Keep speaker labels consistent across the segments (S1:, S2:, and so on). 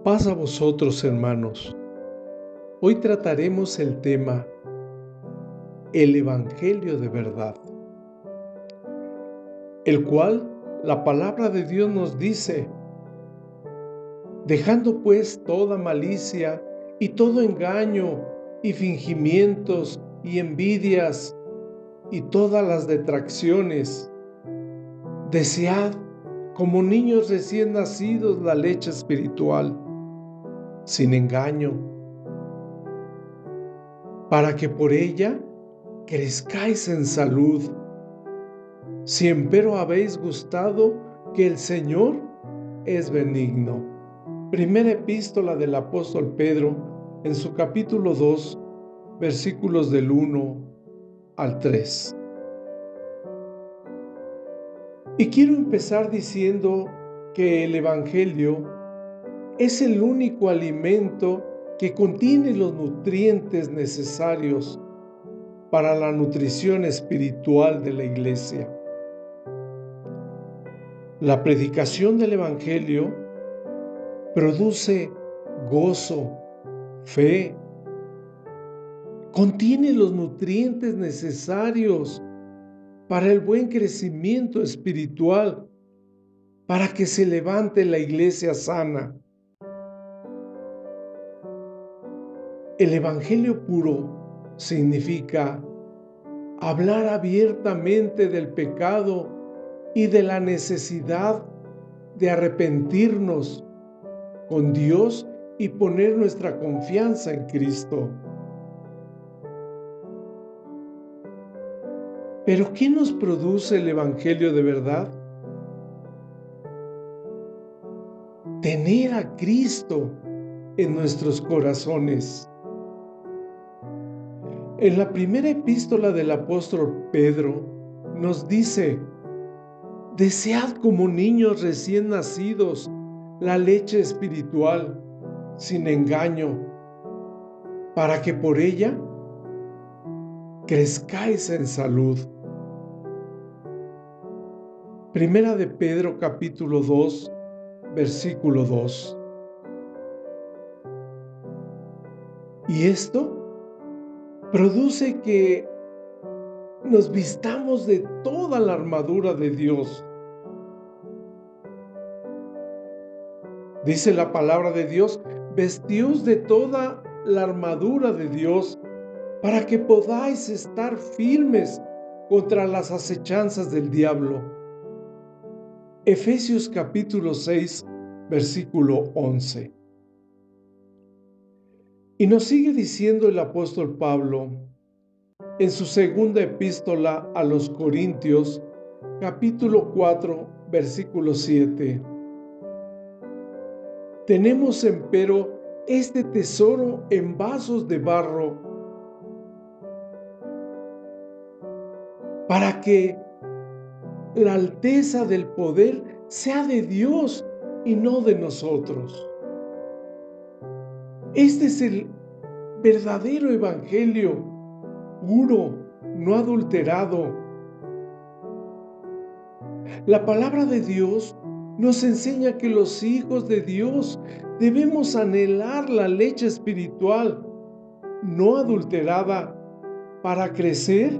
S1: Paz a vosotros, hermanos. Hoy trataremos el tema el Evangelio de verdad, el cual la palabra de Dios nos dice: dejando pues toda malicia y todo engaño y fingimientos y envidias y todas las detracciones, desead como niños recién nacidos la leche espiritual, sin engaño, para que por ella crezcáis en salud, si empero habéis gustado que el Señor es benigno. Primera epístola del apóstol Pedro, en su capítulo 2, versículos del 1 al 3. Y quiero empezar diciendo que el Evangelio es el único alimento que contiene los nutrientes necesarios para la nutrición espiritual de la Iglesia. La predicación del Evangelio produce gozo, fe, contiene los nutrientes necesarios para el buen crecimiento espiritual, para que se levante la Iglesia sana. El Evangelio puro significa hablar abiertamente del pecado y de la necesidad de arrepentirnos con Dios y poner nuestra confianza en Cristo. ¿Pero qué nos produce el Evangelio de verdad? Tener a Cristo en nuestros corazones. En la primera epístola del apóstol Pedro nos dice: desead como niños recién nacidos la leche espiritual, sin engaño, para que por ella crezcáis en salud. Primera de Pedro capítulo 2, versículo 2. Y esto produce que nos vistamos de toda la armadura de Dios. Dice la palabra de Dios: vestíos de toda la armadura de Dios para que podáis estar firmes contra las acechanzas del diablo. Efesios capítulo 6, versículo 11. Y nos sigue diciendo el apóstol Pablo en su segunda epístola a los Corintios, capítulo 4, versículo 7. Tenemos empero este tesoro en vasos de barro, para que la alteza del poder sea de Dios y no de nosotros. Este es el verdadero Evangelio, puro, no adulterado. La palabra de Dios nos enseña que los hijos de Dios debemos anhelar la leche espiritual, no adulterada, para crecer,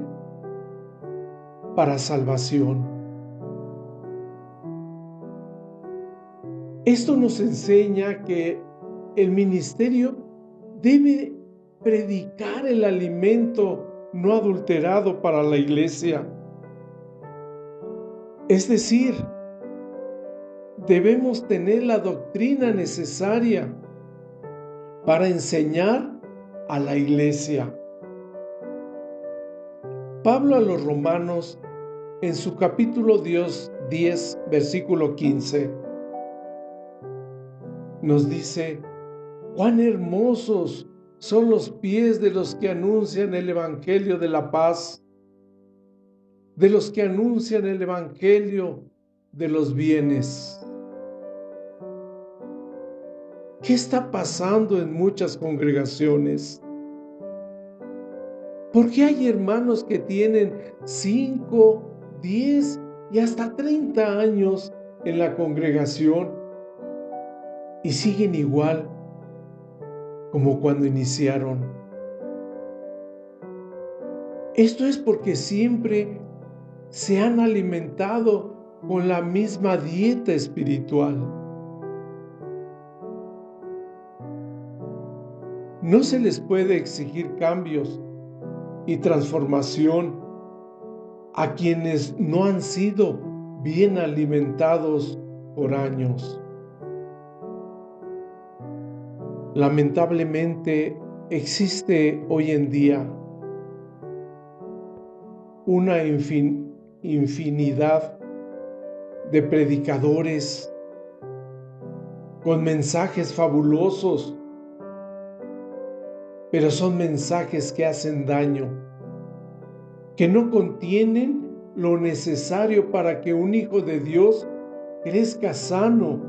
S1: para salvación. Esto nos enseña que el ministerio debe predicar el alimento no adulterado para la Iglesia. Es decir, debemos tener la doctrina necesaria para enseñar a la Iglesia. Pablo a los Romanos, en su capítulo 10, versículo 15, nos dice: cuán hermosos son los pies de los que anuncian el Evangelio de la paz, de los que anuncian el Evangelio de los bienes. ¿Qué está pasando en muchas congregaciones? ¿Por qué hay hermanos que tienen 5, 10 y hasta 30 años en la congregación y siguen igual como cuando iniciaron. Esto es porque siempre se han alimentado con la misma dieta espiritual. No se les puede exigir cambios y transformación a quienes no han sido bien alimentados por años. Lamentablemente, existe hoy en día una infinidad de predicadores con mensajes fabulosos, pero son mensajes que hacen daño, que no contienen lo necesario para que un hijo de Dios crezca sano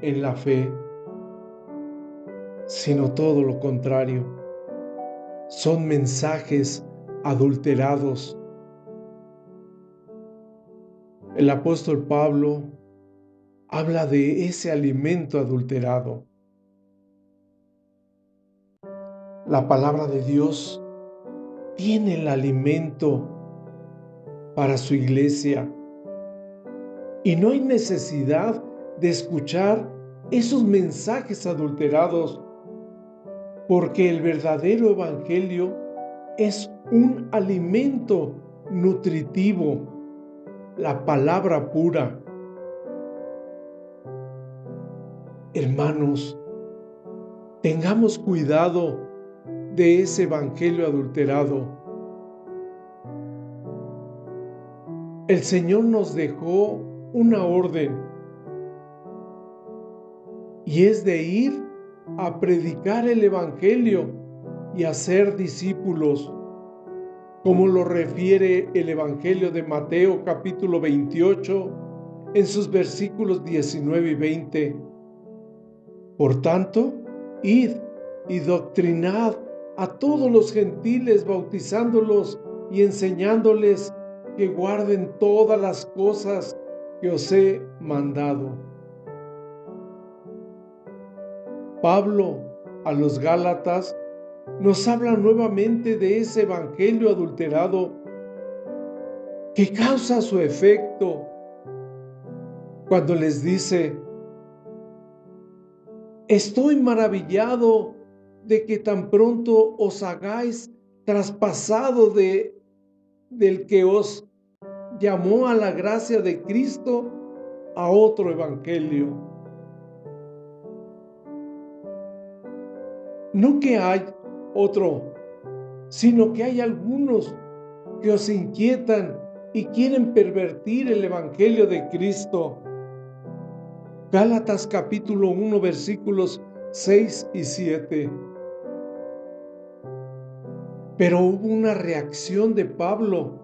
S1: en la fe, sino todo lo contrario. Son mensajes adulterados. El apóstol Pablo habla de ese alimento adulterado. La palabra de Dios tiene el alimento para su iglesia y no hay necesidad de escuchar esos mensajes adulterados, porque el verdadero evangelio es un alimento nutritivo, la palabra pura. Hermanos, tengamos cuidado de ese evangelio adulterado. El Señor nos dejó una orden, y es de ir a predicar el evangelio y a ser discípulos, como lo refiere el evangelio de Mateo capítulo 28 en sus versículos 19 y 20. Por tanto, id y doctrinad a todos los gentiles, bautizándolos y enseñándoles que guarden todas las cosas que os he mandado. Pablo a los Gálatas nos habla nuevamente de ese evangelio adulterado que causa su efecto cuando les dice: estoy maravillado de que tan pronto os hagáis traspasado del que os llamó a la gracia de Cristo a otro evangelio. No que hay otro, sino que hay algunos que os inquietan y quieren pervertir el evangelio de Cristo. Gálatas capítulo 1 versículos 6 y 7. Pero hubo una reacción de Pablo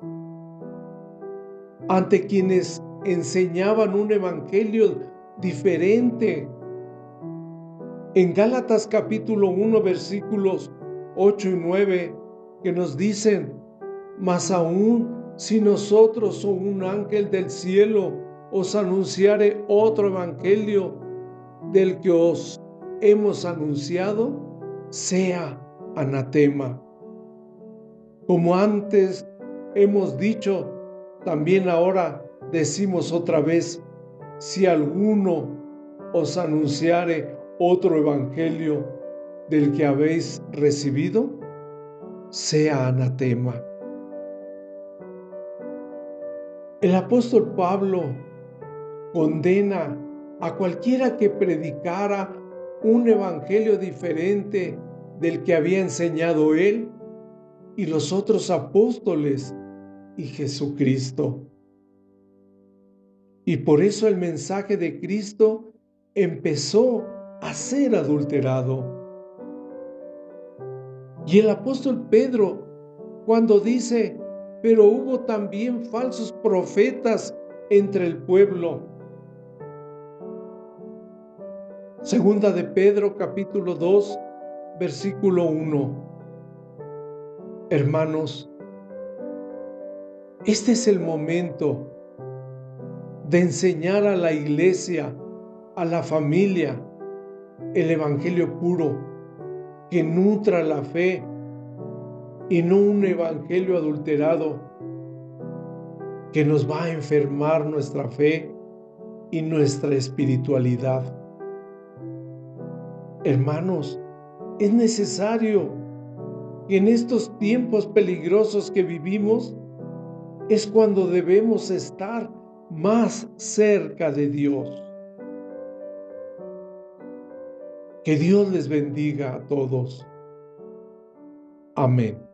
S1: ante quienes enseñaban un evangelio diferente. En Gálatas capítulo 1 versículos 8 y 9, que nos dicen: mas aún si nosotros o un ángel del cielo os anunciare otro evangelio del que os hemos anunciado, sea anatema. Como antes hemos dicho, también ahora decimos otra vez: si alguno os anunciare otro evangelio del que habéis recibido, sea anatema. El apóstol Pablo condena a cualquiera que predicara un evangelio diferente del que había enseñado él y los otros apóstoles y Jesucristo. Y por eso el mensaje de Cristo empezó a ser adulterado. Y el apóstol Pedro, cuando dice: pero hubo también falsos profetas entre el pueblo. Segunda de Pedro capítulo 2 versículo 1. Hermanos, este es el momento de enseñar a la iglesia, a la familia, el evangelio puro, que nutra la fe y no un evangelio adulterado que nos va a enfermar nuestra fe y nuestra espiritualidad. Hermanos, es necesario que en estos tiempos peligrosos que vivimos es cuando debemos estar más cerca de Dios. Que Dios les bendiga a todos. Amén.